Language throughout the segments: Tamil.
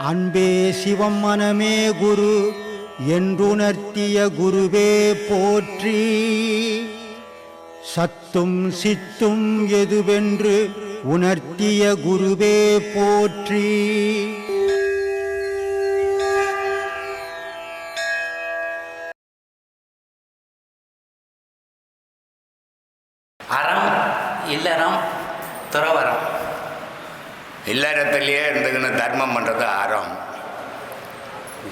அன்பே சிவம் மனமே குரு என்றுணர்த்திய குருவே போற்றி. சத்தும் சித்தும் எதுவென்று உணர்த்திய குருவே போற்றி. அறம் இல்லறம் துறவரம். இல்லறத்திலேயே இருந்துக்கின்னு தர்மம் பண்ணுறது அறம்.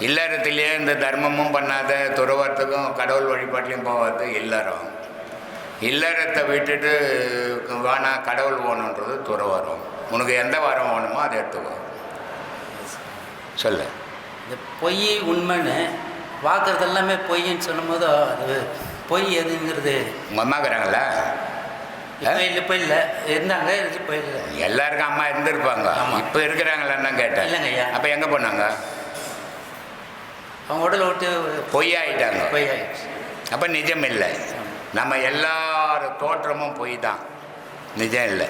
இல்லறத்திலேயே இந்த தர்மமும் பண்ணாத துறவரத்துக்கும் கடவுள் வழிபாட்டிலையும் போகாது இல்லறம். இல்லறத்தை விட்டுட்டு வேணா கடவுள் போகணுன்றது துறவரம். உனக்கு எந்த வாரம் வேணுமோ அதை எடுத்துக்கோ. சொல்லு. இந்த பொய் உண்மைன்னு பார்க்குறது எல்லாமே பொய்ன்னு சொல்லும் போது அது பொய் எதுங்கிறது உங்கள் அம்மா இருக்கிறாங்களா? இப்போ இல்லை இருந்தாங்க, இப்போ இல்லை. எல்லாருக்கும் அம்மா இருந்திருப்பாங்க. இப்போ இருக்கிறாங்களான்னு கேட்டேன். இல்லைங்க ஐயா. அப்போ எங்கே போனாங்க? அவங்க உடலை விட்டு பொய்யாயிட்டாங்க. பொய் ஆயிடுச்சு. அப்போ நிஜம் இல்லை. நம்ம எல்லாரும் தோற்றமும் பொய் தான், நிஜம் இல்லை.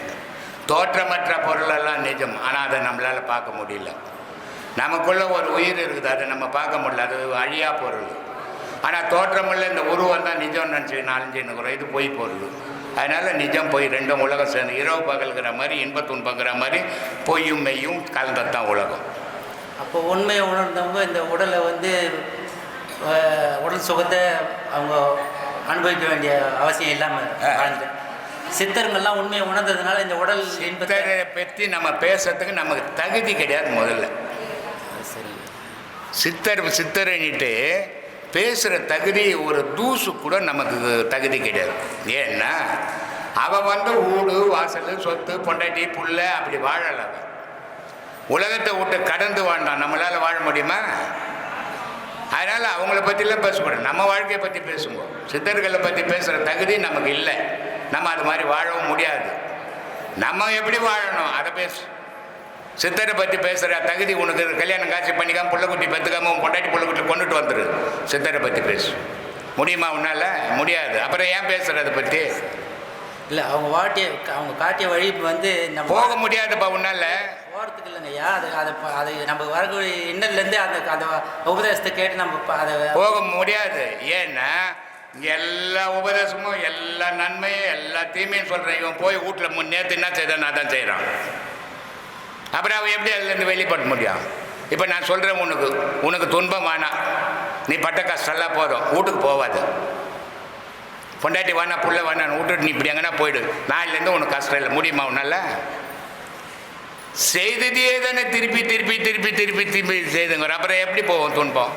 தோற்றமற்ற பொருளெல்லாம் நிஜம், ஆனால் அதை நம்மளால் பார்க்க முடியல. நமக்குள்ளே ஒரு உயிர் இருக்குது, அதை நம்ம பார்க்க முடியல, அது அழியா பொருள். ஆனால் தோற்றமில்ல இந்த உருவம் தான் நிஜம்னு நினச்சி நாலஞ்சுன்னு இது பொய் பொருள். அதனால் நிஜம் பொய் ரெண்டும் உலகம் சேர்ந்து இரவு பகல்கிற மாதிரி இன்ப துன்பங்கிற மாதிரி பொய்யும் மெய்யும் கலந்தது தான் உலகம். அப்போ உண்மையை உணர்ந்தவங்க இந்த உடலை உடல் சுகத்தை அவங்க அனுபவிக்க வேண்டிய அவசியம் இல்லாமல் வாழ்ந்து சித்தர்கள்லாம் உண்மையை உணர்ந்ததுனால இந்த உடல் சித்தரை பற்றி நம்ம பேசுறதுக்கு நமக்கு தகுதி கிடையாது. முதல்ல சரி சித்தரன்ட்டு பேசுகிற தகுதி ஒரு தூசு கூட நமக்கு தகுதி கிடையாது. ஏன்னா அவன் ஊடு வாசல் சொத்து பொண்டாட்டி புள்ள அப்படி வாழலை. அவன் உலகத்தை விட்டு கடந்து வாழ்ந்தான். நம்மளால் வாழ முடியுமா? அதனால் அவங்கள பற்றிலாம் பேசக்கூடாது, நம்ம வாழ்க்கையை பற்றி பேசுவோம். சித்தர்களை பற்றி பேசுகிற தகுதி நமக்கு இல்லை. நம்ம அது மாதிரி வாழவும் முடியாது. நம்ம எப்படி வாழணும் அதை பேசு. சித்தரை பற்றி பேசுகிற தகுதி உனக்கு கல்யாணம் காட்சி பண்ணிக்காமல் பிள்ளைக்குட்டி பெற்றுக்காம பொண்டாட்டி பிள்ளைக்குட்டி கொண்டுட்டு வந்துடு. சித்தரை பற்றி பேசு முடியுமா? உன்னால் முடியாது. அப்புறம் ஏன் பேசுகிற அதை பற்றி? இல்லை, அவங்க அவங்க காட்டிய வழி நம்ம போக முடியாதுப்பா. உன்னால் போகிறதுக்கு இல்லைங்க ஐயா. அது நம்ம வரக்கூடிய இன்னல்லேருந்து அந்த உபதேசத்தை கேட்டு நம்ம அதை போக முடியாது. ஏன்னா எல்லா உபதேசமும் எல்லா நன்மையும் எல்லா தீமையும் சொல்கிறேன். இவன் போய் வீட்டில் நேற்று என்ன செய்தான் நான் தான் செய்கிறான். அப்புறம் அவன் எப்படி அதுலேருந்து வெளிப்பட முடியும்? இப்போ நான் சொல்கிறேன், உனக்கு துன்பம் வேணாம், நீ பட்ட கஷ்டம்லாம் போதும், வீட்டுக்கு போவாது. பொண்டாட்டி வேணா புள்ள வேணான்னு விட்டுட்டு நீ இப்படி எங்கன்னா போயிடு. நாளிலேருந்து உனக்கு கஷ்டம் இல்லை. முடியுமா உன்னால்? செய்ததே தானே திருப்பி திருப்பி திருப்பி திருப்பி திருப்பி செய்துங்கிற. அப்புறம் எப்படி போவோம்? துன்பம்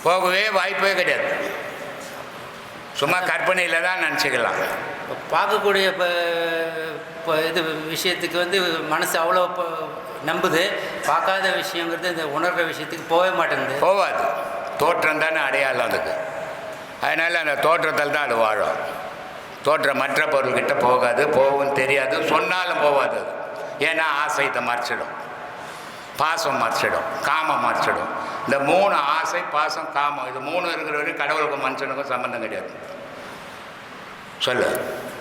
போகவே வாய்ப்பே கிடையாது. சும்மா கற்பனையில் தான் நினச்சிக்கலாம். பார்க்கக்கூடிய இப்போ இது விஷயத்துக்கு மனசு அவ்வளோ நம்புது. பார்க்காத விஷயங்கிறது இந்த உணர்கிற விஷயத்துக்கு போகவே மாட்டேங்குது. போகாது. தோற்றம் தானே அடையாளம் அதுக்கு. அதனால் அந்த தோற்றத்தில் தான் அது வாழும். தோற்றம் மற்ற பொருள்கிட்ட போகாது, போகவும் தெரியாது, சொன்னாலும் போகாது. ஏன்னா ஆசைத்தை மறைச்சிடும், பாசம் மறைச்சிடும், காமம் மறைச்சிடும். இந்த 3 ஆசை பாசம் காமம், இது 3 இருக்கிற வரைக்கும் கடவுளுக்கும் மனுஷனுக்கும் சம்பந்தம் கிடையாது. சொல்லு.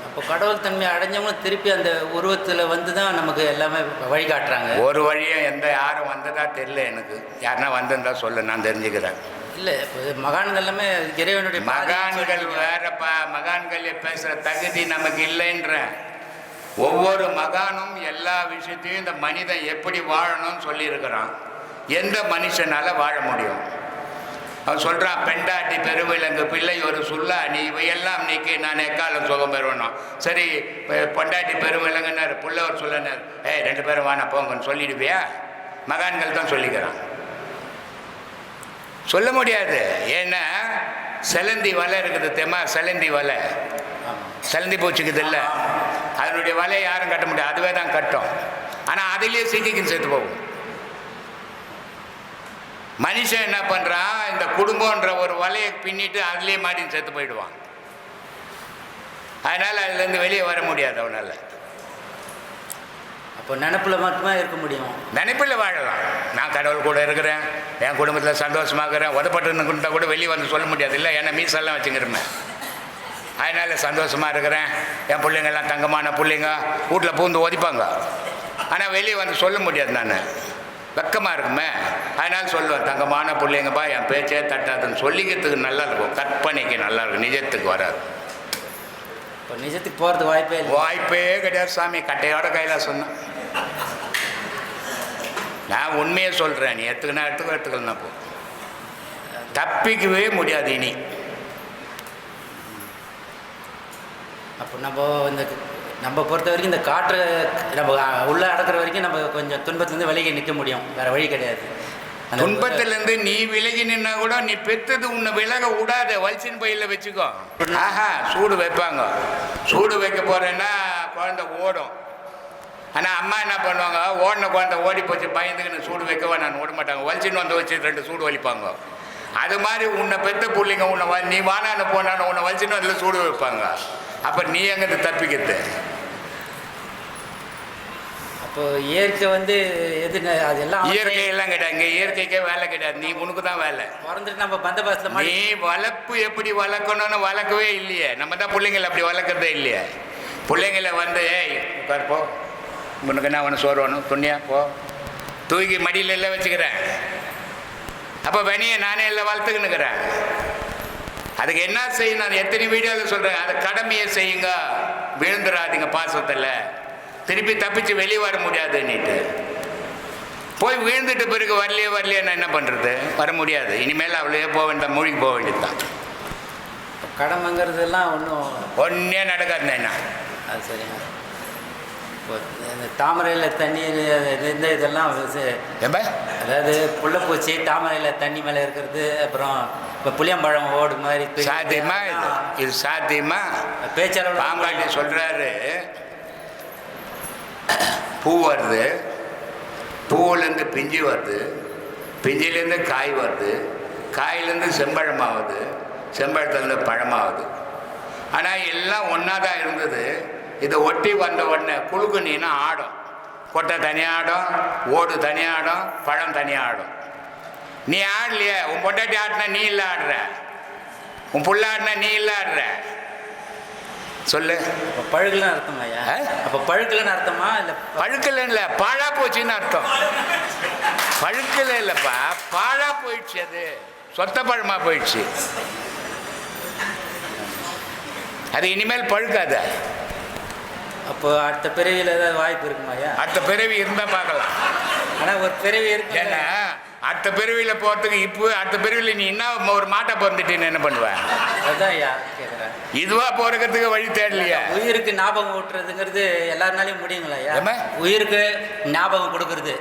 அப்போ கடவுள் தன்மை அடைஞ்சவங்க திருப்பி அந்த உருவத்தில் தான் நமக்கு எல்லாமே வழிகாட்டுறாங்க. ஒரு வழியும் யாரும் வந்ததா தெரியல எனக்கு. யாருன்னா வந்திருந்தா சொல்லு, நான் தெரிஞ்சுக்கிறேன். இல்லை, இப்போ மகான்கள் எல்லாமே இறைவனுடைய மகான்கள் வேறப்பா. மகான்கள் பேசுகிற தகுதி நமக்கு இல்லைன்ற. ஒவ்வொரு மகானும் எல்லா விஷயத்தையும் இந்த மனிதன் எப்படி வாழணும்னு சொல்லியிருக்கிறான். எந்த மனுஷனால் வாழ முடியும்? அவன் சொல்கிறான், பெண்டாட்டி பெருவிலங்கு பிள்ளை ஒரு சொல்லா நீ இவையெல்லாம் நீக்கி நான் எக்காலம் சுகம் பெறுவணும். சரி, பொண்டாட்டி பெருவிலங்குன்னாரு, புள்ள ஒரு சொல்லனார், 2 பேரும் வானா போங்கன்னு சொல்லிடுவியா? மகான்கள் தான் சொல்லிக்கிறான். சொல்ல முடியாது. ஏன்னா செலந்தி வலை இருக்குது தெரியுமா? செலந்தி வலை, செலந்தி பூச்சிக்குது இல்லை, அதனுடைய வலையை யாரும் கட்ட முடியாது, அதுவே தான் கட்டும். ஆனால் அதிலே சிக்கிக்கும் செத்து போகும். மனுஷன் என்ன பண்ணுறான்? இந்த குடும்பன்ற ஒரு வலையை பின்னிட்டு அதுலேயே மாட்டின்னு செத்து போயிடுவான். அதனால் அதுலேருந்து வெளியே வர முடியாது அவனால். அப்போ நினப்பில் மட்டுமே இருக்க முடியும். நினைப்பில் வாழலாம். நான் கடவுள் கூட இருக்கிறேன், என் குடும்பத்தில் சந்தோஷமாக இருக்கிறேன், உதப்பட்டுன்னு கூட வெளியே வந்து சொல்ல முடியாது இல்லை. ஏன்னா மீசெல்லாம் வச்சுக்கிறேன். அதனால் சந்தோஷமாக இருக்கிறேன். என் பிள்ளைங்கள்லாம் தங்கமான பிள்ளைங்க, வீட்டில் பூந்து ஒதிப்பாங்க. ஆனால் வெளியே வந்து சொல்ல முடியாது, நான் வெக்கமாக இருக்குமே. அதனால் சொல்லுவேன், தங்கமான பிள்ளைங்கப்பா, என் பேச்சே தட்டாதுன்னு சொல்லிக்கிறதுக்கு நல்லா இருக்கும். கற்பனைக்கு நல்லா இருக்கும், நிஜத்துக்கு வராது. இப்போ நிஜத்துக்கு போகிறது வாய்ப்பே கிடையாது சாமி. கட்டையோட கையில் சொன்னேன். நான் உண்மையை சொல்கிறேன், நீ எடுத்துக்கலன்னா போ. தப்பிக்கவே முடியாது இனி. அப்போ நம்ம பொறுத்த வரைக்கும் இந்த காற்று நம்ம உள்ளே அடக்கிற வரைக்கும் நம்ம கொஞ்சம் துன்பத்துலேருந்து விலகி நிற்க முடியும், வேறு வழி கிடையாது. துன்பத்திலேருந்து நீ விலகி நின்னா கூட நீ பெற்றது உன்னை விலக விடாத, வல்சின் பையில் வச்சுக்கோ. ஆஹா, சூடு வைப்பாங்க. சூடு வைக்க போகிறேன்னா குழந்தை ஓடும். ஆனால் அம்மா என்ன பண்ணுவாங்க, ஓடின குழந்தை ஓடி போச்சு பயந்துக்குன்னு சூடு வைக்கவா நான் ஓட மாட்டாங்க. வலிச்சின்னு வந்து வச்சு 2 சூடு வலிப்பாங்க. அது மாதிரி உன்னை பெற்ற பிள்ளைங்க உன்னை நீ வானான்னு போனான்னு உன்னை வலிச்சின்னு அதில் சூடு வைப்பாங்க. அப்போ நீ எங்கே தப்பிக்கிறது? அப்போ இயற்கை வந்து எதுங்க, அது எல்லாம் இயற்கையெல்லாம் கிடையாது. இங்கே இயற்கைக்கே வேலை கிடையாது, நீ உனக்கு தான் வேலை. பிறந்துட்டு நம்ம பந்தபாசத்தில் நீ வளர்ப்பு எப்படி வளர்க்கணும்னு வளர்க்கவே இல்லையே. நம்ம தான் பிள்ளைங்களை அப்படி வளர்க்குறதே இல்லையே. பிள்ளைங்களை வந்து ஏய் உட்கார் போ, உனக்கு என்ன ஒன்று சோறு வேணும் துணியா போ, தூக்கி மடியில் எல்லாம் வச்சுக்கிறேன். அப்போ வெனியை நானே எல்லாம் வளர்த்துக்கின்னுக்கிறேன். அதுக்கு என்ன செய்யணும், நான் எத்தனை வீடியோவில் சொல்கிறேன், அதை கடமையை செய்யுங்க, விழுந்துடாதீங்க பாசத்தில். திருப்பி தப்பிச்சு வெளியே வர முடியாதுன்னுட்டு போய் விழுந்துட்டு பிறகு வரலையே நான் என்ன பண்ணுறது? வர முடியாது. இனிமேல் அவ்வளோ போக வேண்டாம், மூழ்கி போக வேண்டியது தான். கடமைங்கிறதுலாம் ஒன்றே நடக்காதுண்ணா. என்ன அது சரிங்க. இப்போ இந்த தாமரையில் தண்ணீர் இதெல்லாம் அதாவது புள்ளப்பூச்சி தாமரையில் தண்ணி மேலே இருக்கிறது, அப்புறம் இப்போ புளியம்பழம் ஓடு மாதிரி சாத்தியமா? இது சாத்தியமா? பேச்சாளர் பாம்பாட்டி சொல்கிறாரு, பூ வருது, பூவிலேருந்து பிஞ்சு வருது, பிஞ்சிலேருந்து காய் வருது, காயிலேருந்து செம்பழமாகுது, செம்பழத்துலேருந்து பழமாகுது. ஆனால் எல்லாம் ஒன்றா தான் இருந்தது. இதை ஒட்டி வந்த உடனே குழுக்கு நீனா ஆடும். கொட்டை தனியாக ஆடும், ஓடு தனியாக ஆடும், பழம் தனியாக ஆடும். நீ ஆடலையே, உன் பொண்டாட்டி ஆடினா நீ இல்லை ஆடுற, உன் புள்ள ஆடினா நீ இல்லை ஆடுற. சொல்லு. இப்போ பழுக்கலன்னு அர்த்தமா ஐயா? அப்போ பழுக்கலன்னு அர்த்தமா? இல்லை பழுக்கல இல்லை, பாழா போச்சுன்னு அர்த்தம். பழுக்கல இல்லைப்பா, பாழா போயிடுச்சு. அது சொத்த பழமா போயிடுச்சு. அது இனிமேல் பழுக்காது. அப்போ அடுத்த பிறவியில் ஏதாவது வாய்ப்பு இருக்குமா ஐயா? அடுத்த பிறவி இருந்தால் பார்க்கலாம். ஆனால் ஒரு பிறவி இருக்கு. ஏன்னா அடுத்த பிறவியில் போகிறதுக்கு இப்போ அடுத்த பிறவியில் நீ என்ன ஒரு மாட்டை பிறந்துட்டேன்னு என்ன பண்ணுவேன்? அதுதான் ஐயா கேட்குறேன். இதுவாக போகிறதுக்கு வழி தேடலையா? உயிருக்கு ஞாபகம் ஊட்டுறதுங்கிறது எல்லாருனாலையும் முடியுங்களா ஐயா? உயிருக்கு ஞாபகம் கொடுக்கறது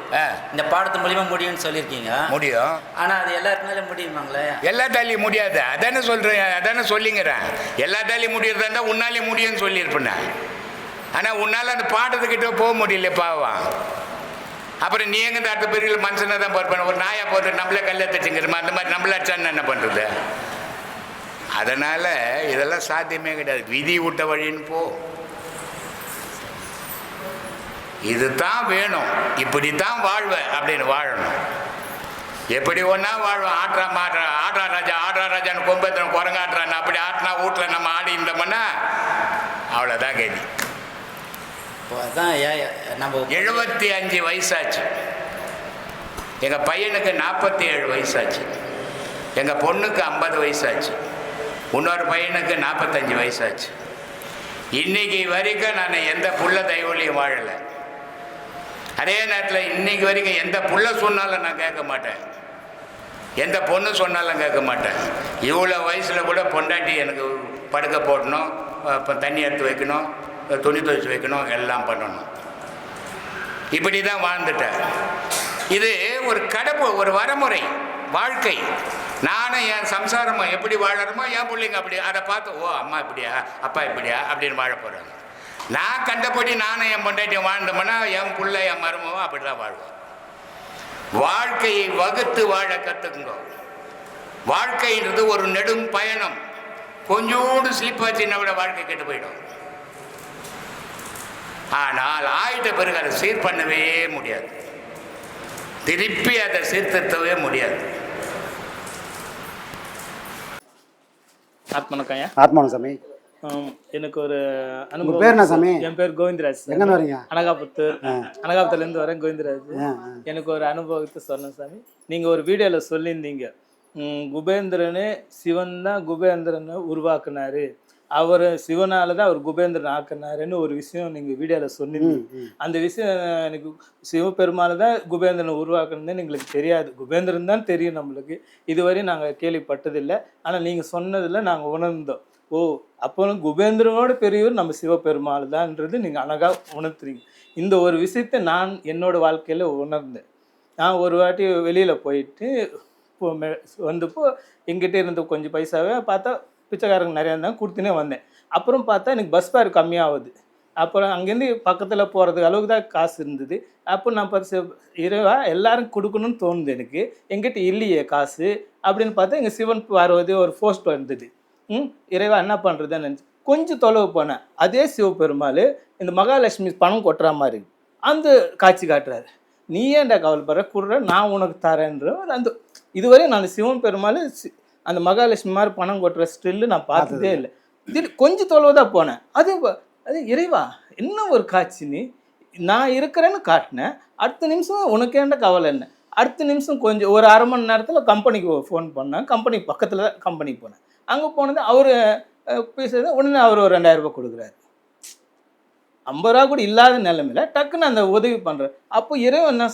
இந்த பாடத்து மூலியமா முடியும்னு சொல்லியிருக்கீங்க. முடியும். ஆனால் அது எல்லாருனாலையும் முடியுமாங்களே? எல்லாத்தாலையும் முடியாது. அதானே சொல்கிறேன், அதானே சொல்லிங்கிறேன். எல்லாத்தாலையும் முடியறதா இருந்தால் உன்னாலையும் முடியும்னு சொல்லியிருப்பேன். ஆனால் உன்னால் அந்த பாடத்துக்கிட்ட போக முடியல பாவம். அப்புறம் நீ எங்கே அடுத்த பிரிவில் மனுஷனை தான் பொறுப்பான ஒரு நாயை போட்டு நம்மளே கல்லை தச்சுங்கிறமா அந்த மாதிரி நம்மள அச்சான்னு என்ன பண்ணுறது? அதனால் இதெல்லாம் சாத்தியமே கிடையாது. விதி விட்ட வழின்னு போ. இதுதான் வேணும், இப்படி தான் வாழ்வேன் அப்படின்னு வாழணும். எப்படி ஒன்றா வாழ்வேன். ஆட்ரா ராஜான்னு கொம்பத்தின குரங்காட்டுறான்னு அப்படி ஆட்டினா வீட்டில் நம்ம ஆடி இருந்தோம்னா அவ்வளோதான் கேள்வி. அதான் நம்ம 75 வயசாச்சு. எங்கள் பையனுக்கு 47 வயசாச்சு. எங்கள் பொண்ணுக்கு 50 வயசாச்சு. இன்னொரு பையனுக்கு 45 வயசாச்சு. இன்னைக்கு வரைக்கும் நான் எந்த புள்ள தெய்வலையும் வாழலை. அதே நேரத்தில் இன்னைக்கு வரைக்கும் எந்த புள்ள சொன்னாலும் நான் கேட்க மாட்டேன், எந்த பொண்ணு சொன்னாலும் கேட்க மாட்டேன். இவ்வளோ வயசில் கூட பொண்டாட்டி எனக்கு படுக்க போடணும், இப்போ தண்ணி எடுத்து வைக்கணும், துணி துவைச்சி வைக்கணும், எல்லாம் பண்ணணும். இப்படி தான் வாழ்ந்துட்டேன். இது ஒரு கடமை, ஒரு வரமுறை வாழ்க்கை. நானும் என் சம்சாரமும் எப்படி வாழறமோ என் பிள்ளைங்க அப்படி அதை பார்த்து ஓ அம்மா இப்படியா அப்பா இப்படியா அப்படின்னு வாழ போகிறாங்க. நான் கண்டபடி நானும் என் பொண்டாட்டியும் வாழ்ந்தோம்னா என் பிள்ளை என் மருமவும் அப்படி தான் வாழ்வோம். வாழ்க்கையை வகுத்து வாழ கற்றுக்குங்க. வாழ்க்கைன்றது ஒரு நெடும் பயணம். கொஞ்சோண்டு ஸ்லிப்பாச்சுன்னா விட வாழ்க்கை கெட்டு போயிடும். ஆனால் ஆயிட்ட பிறகு அதை சீர் பண்ணவே முடியாது, திருப்பி அதை சீர்திருத்தவே முடியாது. ஆத்மானம் சாமி. எனக்கு ஒரு உங்க அனுபவம். பேர் என்ன சாமி? என் பேர் கோவிந்தராஜ் சாமி. எங்கேருந்து வரீங்க? அனகாபுத்தூர். அனகாபுத்தூர்லேருந்து வரேன் கோவிந்தராஜ். எனக்கு ஒரு அனுபவத்தை சொன்னேன் சாமி. நீங்கள் ஒரு வீடியோவில் சொல்லியிருந்தீங்க, குபேந்திரனே சிவன் தான் குபேந்திரனை உருவாக்குனாரு, அவர் சிவனால தான் அவர் குபேந்திரன் ஆக்குனாருன்னு ஒரு விஷயம் நீங்கள் வீடியோவில் சொன்னிருந்தீங்க. அந்த விஷயம் எனக்கு சிவபெருமாள் தான் குபேந்திரனை உருவாக்குனதுன்னு எங்களுக்கு தெரியாது. குபேந்திரன் தான் தெரியும் நம்மளுக்கு. இதுவரையும் நாங்கள் கேள்விப்பட்டதில்லை. ஆனால் நீங்கள் சொன்னதில் நாங்கள் உணர்ந்தோம். ஓ, அப்போ குபேந்திரனோட பெரியவர் நம்ம சிவபெருமாள் தான்ன்றது நீங்கள் அழகாக உணர்த்துறீங்க. இந்த ஒரு விஷயத்தை நான் என்னோட வாழ்க்கையில் உணர்ந்தேன். நான் ஒரு வாட்டி வெளியில் போயிட்டு வந்தப்போ எங்கிட்ட இருந்த கொஞ்சம் பைசாவே பார்த்தா பிச்சைக்காரங்க நிறையா இருந்தாங்க, கொடுத்துனே வந்தேன். அப்புறம் பார்த்தா எனக்கு பஸ் ஃபேர் கம்மியாகுது. அப்புறம் அங்கேருந்து பக்கத்தில் போகிறதுக்கு அளவுக்கு தான் காசு இருந்தது. அப்போ நான் பார்த்து இறைவா எல்லாரும் கொடுக்கணும்னு தோணுது எனக்கு, எங்கிட்ட இல்லையே காசு அப்படின்னு பார்த்தா எங்கள் சிவன் பார்வதி ஒரு போஸ்ட் வந்தது. இறைவா என்ன பண்ணுறதுன்னு நினச்சி கொஞ்சம் தொலைவு போனேன். அதே சிவபெருமாள் இந்த மகாலட்சுமி பணம் கொட்டுற மாதிரி அந்த காட்சி காட்டுறாரு. நீ ஏன்டா கவலைப்படுற, கொடுற நான் உனக்கு தரேன்ற அந்த இதுவரையும் நான் சிவன் பெருமாள் அந்த மகாலட்சுமி மாதிரி பணம் கொட்டுற ஸ்டில்லு நான் பார்த்ததே இல்லை. கொஞ்சம் தொலைவு தான் போனேன். அது இறைவா என்ன ஒரு காட்சி, நீ நான் இருக்கிறேன்னு காட்டினேன், அடுத்த நிமிஷம் உனக்கு ஏன்டா கவலை என்ன. அடுத்த நிமிஷம் கொஞ்சம் ஒரு அரை மணி நேரத்தில் கம்பெனிக்கு ஃபோன் பண்ணேன். கம்பெனி பக்கத்தில் தான் கம்பெனிக்கு போனேன். அங்கே போனது அவர் பேசுறது உடனே அவர் ஒரு 2000 ரூபாய் கொடுக்குறாரு. 50 ரூபா கூட இல்லாத நிலைமையில டக்குன்னு அந்த உதவி பண்ணுறாரு. அப்போ இறைவன் என்ன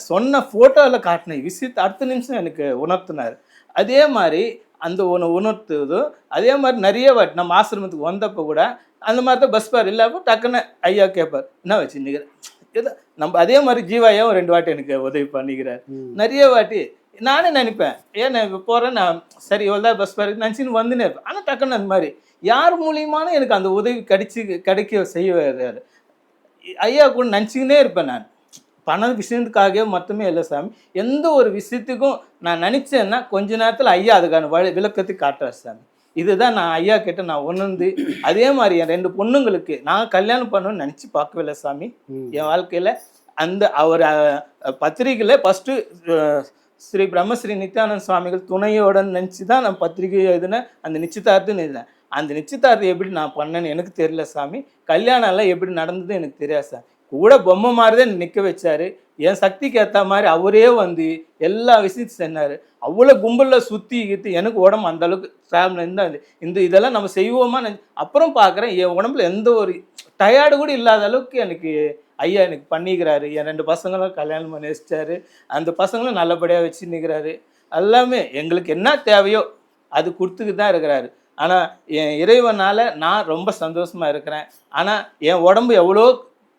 சொன்ன ஃபோட்டோவில் காட்டின விஷயத்தை அடுத்த நிமிஷம் எனக்கு உணர்த்தினார். அதே மாதிரி அந்த உணர்த்துவதும் அதே மாதிரி நிறைய வாட்டி நம்ம ஆசிரமத்துக்கு வந்தப்போ கூட அந்த மாதிரி தான் பஸ் பார் இல்லாமல் டக்குன்னு ஐயா கேட்பார், என்ன வச்சு நிற்கிறேன் ஏதோ நம்ம அதே மாதிரி ஜீவாயாவும் 2 வாட்டி எனக்கு உதவி பண்ணிக்கிறார். நிறைய வாட்டி நானே நினைப்பேன், ஏன் நான் இப்போ போகிறேன், நான் சரி இவ்வளோ தான் பஸ் பாருக்கு நினச்சின்னு வந்துனே இருப்பேன். ஆனால் டக்குன்னு அந்த மாதிரி யார் மூலியமான எனக்கு அந்த உதவி கிடைக்க செய்வார். ஐயா கூட நினச்சிக்கினே இருப்பேன். நான் பண விஷயத்துக்காகவே மட்டுமே இல்லை சாமி, எந்த ஒரு விஷயத்துக்கும் நான் நினச்சேன்னா கொஞ்ச நேரத்தில் ஐயா அதுக்கான விளக்கத்துக்கு காட்டுறார் சாமி. இதுதான் நான் ஐயா கிட்ட நான் உணர்ந்து, அதே மாதிரி என் 2 பொண்ணுங்களுக்கு நான் கல்யாணம் பண்ணணும்னு நினச்சி பார்க்கவே இல்லை சாமி. என் வாழ்க்கையில் அந்த அவர் பத்திரிகையில் ஃபஸ்ட்டு ஸ்ரீ பிரம்மஸ்ரீ நித்யானந்த சுவாமிகள் துணையோட நினச்சி தான் நான் பத்திரிகை எழுதினேன். அந்த நிச்சயதார்த்தம் எழுதினேன். அந்த நிச்சயதார்த்தம் எப்படி நான் பண்ணேன்னு எனக்கு தெரியல சாமி. கல்யாணம் எல்லாம் எப்படி நடந்தது எனக்கு தெரியாது சாமி. கூட பொம்மை மாதிரி தான் நிற்க வச்சாரு. என் சக்திக்கு ஏற்ற மாதிரி அவரே வந்து எல்லா விஷயத்தையும் சொன்னார். அவ்வளோ கும்பலில் சுற்றி எனக்கு உடம்பு அந்த அளவுக்கு ட்ராவல் இருந்தால் இதெல்லாம் நம்ம செய்வோமா. அப்புறம் பார்க்குறேன் என் உடம்புல எந்த ஒரு டயர்டு கூட இல்லாத அளவுக்கு எனக்கு ஐயா எனக்கு பண்ணிக்கிறாரு. என் 2 பசங்களும் கல்யாணம் பண்ணி வச்சிட்டாரு. அந்த பசங்களும் நல்லபடியாக வச்சு நிற்கிறாரு. எல்லாமே எங்களுக்கு என்ன தேவையோ அது கொடுத்துக்கிட்டு தான் இருக்கிறாரு. ஆனால் என் இறைவனால் நான் ரொம்ப சந்தோஷமாக இருக்கிறேன். ஆனால் என் உடம்பு எவ்வளோ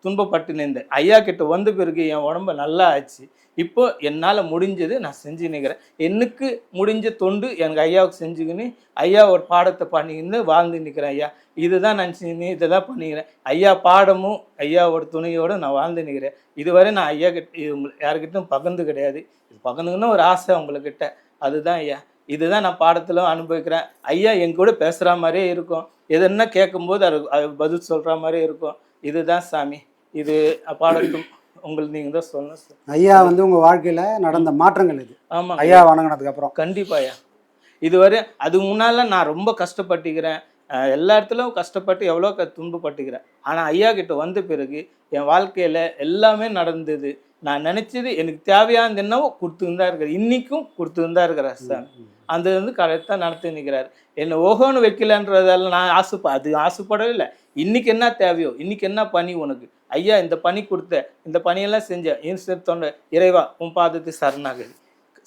துன்பப்பட்டு நின்றேன். ஐயா கிட்ட வந்த பிறகு என் உடம்பு நல்லா ஆச்சு. இப்போ என்னால் முடிஞ்சது நான் செஞ்சு நிற்கிறேன். எனக்கு முடிஞ்ச தொண்டு எனக்கு ஐயாவுக்கு செஞ்சுக்கின்னு ஐயா ஒரு பாடத்தை பண்ணிக்கின்னு வாழ்ந்து நிற்கிறேன். ஐயா இதுதான் நினச்சின்னு இதை தான் பண்ணிக்கிறேன். ஐயா பாடமும் ஐயாவோட துணையோடு நான் வாழ்ந்து நிற்கிறேன். இதுவரை நான் ஐயா கிட்ட யாருக்கிட்டும் பகிர்ந்து கிடையாது. இது பகிர்ந்துக்குன்னு ஒரு ஆசை உங்கள்கிட்ட. அதுதான் ஐயா. இதுதான் நான் பாடத்தில் அனுபவிக்கிறேன். ஐயா என் கூட பேசுகிற மாதிரியே இருக்கும். எதுன்னா கேட்கும்போது அது பதில் சொல்கிற மாதிரியே இருக்கும். இதுதான் சாமி. இது பாடத்தும் உங்களுக்கு நீங்கள் தான் சொல்லணும் சார். ஐயா வந்து உங்கள் வாழ்க்கையில் நடந்த மாற்றங்கள் இது. ஆமாம் ஐயா வணங்கினதுக்கு அப்புறம் கண்டிப்பாக ஐயா. இதுவரை அதுக்கு முன்னால் நான் ரொம்ப கஷ்டப்பட்டுக்கிறேன். எல்லா இடத்துலையும் கஷ்டப்பட்டு எவ்வளோ துன்பப்பட்டுக்கிறேன். ஆனால் ஐயா கிட்ட வந்த பிறகு என் வாழ்க்கையில் எல்லாமே நடந்தது. நான் நினச்சது எனக்கு தேவையானது என்னவோ கொடுத்துன்னு தான் இருக்கிறார். இன்றைக்கும் கொடுத்துன்னு தான் இருக்கிறார் சார். அந்த வந்து கரெக்டாக நடத்தி நிற்கிறார். என்னை ஓகோன்னு வைக்கலன்றதால நான் ஆசைப்படவே இல்லை. இன்றைக்கி என்ன தேவையோ, இன்றைக்கி என்ன பணி உனக்கு, ஐயா இந்த பணி கொடுத்த, இந்த பணியெல்லாம் செஞ்சேன், என் தொண்டை இறைவா உன் பாதத்து சரணாகதி.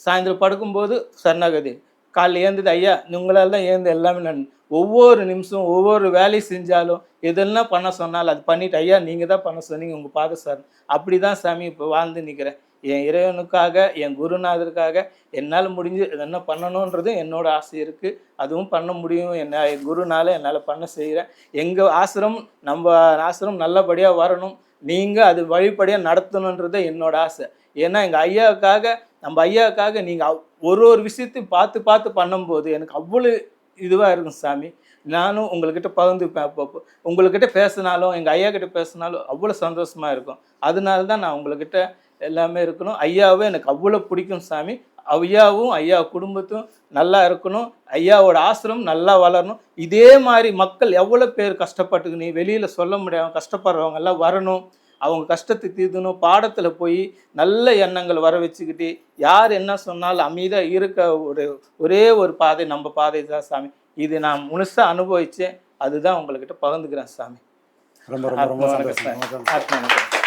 சாயந்தரம் படுக்கும்போது சரணாகதி. காலையில் ஏந்தது ஐயா உங்களால் தான் ஏந்து எல்லாமே நான் ஒவ்வொரு நிமிஷம் ஒவ்வொரு வேலையை செஞ்சாலும் எதெல்லாம் பண்ண சொன்னாலும் அது பண்ணிவிட்டு ஐயா நீங்கள் தான் பண்ண சொன்னீங்க, உங்கள் பாத சரண். அப்படி தான் சாமி இப்போ வாழ்ந்து நிற்கிறேன். என் இறைவனுக்காக, என் குருநாதருக்காக என்னால் முடிஞ்சு என்ன பண்ணணுன்றது என்னோட ஆசை இருக்குது. அதுவும் பண்ண முடியும். என் குருனால என்னால் பண்ண செய்கிறேன். எங்கள் ஆசிரமம் நம்ம ஆசிரமம் நல்லபடியாக வரணும், நீங்கள் அது வழிபடியாக நடத்தணுன்றது என்னோட ஆசை. ஏன்னா எங்கள் ஐயாவுக்காக, நம்ம ஐயாவுக்காக நீங்கள் ஒரு விஷயத்தையும் பார்த்து பண்ணும்போது எனக்கு அவ்வளோ இதுவாக இருக்கும் சாமி. நானும் உங்கள்கிட்ட பகிர்ந்துப்பேன். அப்பப்போ உங்கள்கிட்ட பேசினாலும் எங்கள் ஐயா கிட்ட பேசினாலும் அவ்வளோ சந்தோஷமாக இருக்கும். அதனால தான் நான் உங்கள்கிட்ட எல்லாமே இருக்கணும். ஐயாவே எனக்கு அவ்வளோ பிடிக்கும் சாமி. ஐயாவும் ஐயா குடும்பத்தும் நல்லா இருக்கணும், ஐயாவோட ஆசிரமம் நல்லா வளரணும். இதே மாதிரி மக்கள் எவ்வளோ பேர் கஷ்டப்பட்டு நீ வெளியில் சொல்ல முடியாமல் கஷ்டப்படுறவங்க எல்லாம் வரணும், அவங்க கஷ்டத்தை தீர்க்கணும். பாடத்தில் போய் நல்ல எண்ணங்கள் வர வச்சுக்கிட்டு யார் என்ன சொன்னாலும் அமைதியாக இருக்க ஒரே ஒரு பாதை நம்ம பாதை தான் சாமி. இது நான் முழுசாக அனுபவித்தேன், அதுதான் உங்கள்கிட்ட பகிர்ந்துக்கிறேன் சாமி. ரொம்ப ரொம்ப ரொம்ப வணக்கம் சாமி. ஆத்மா வணக்கம்.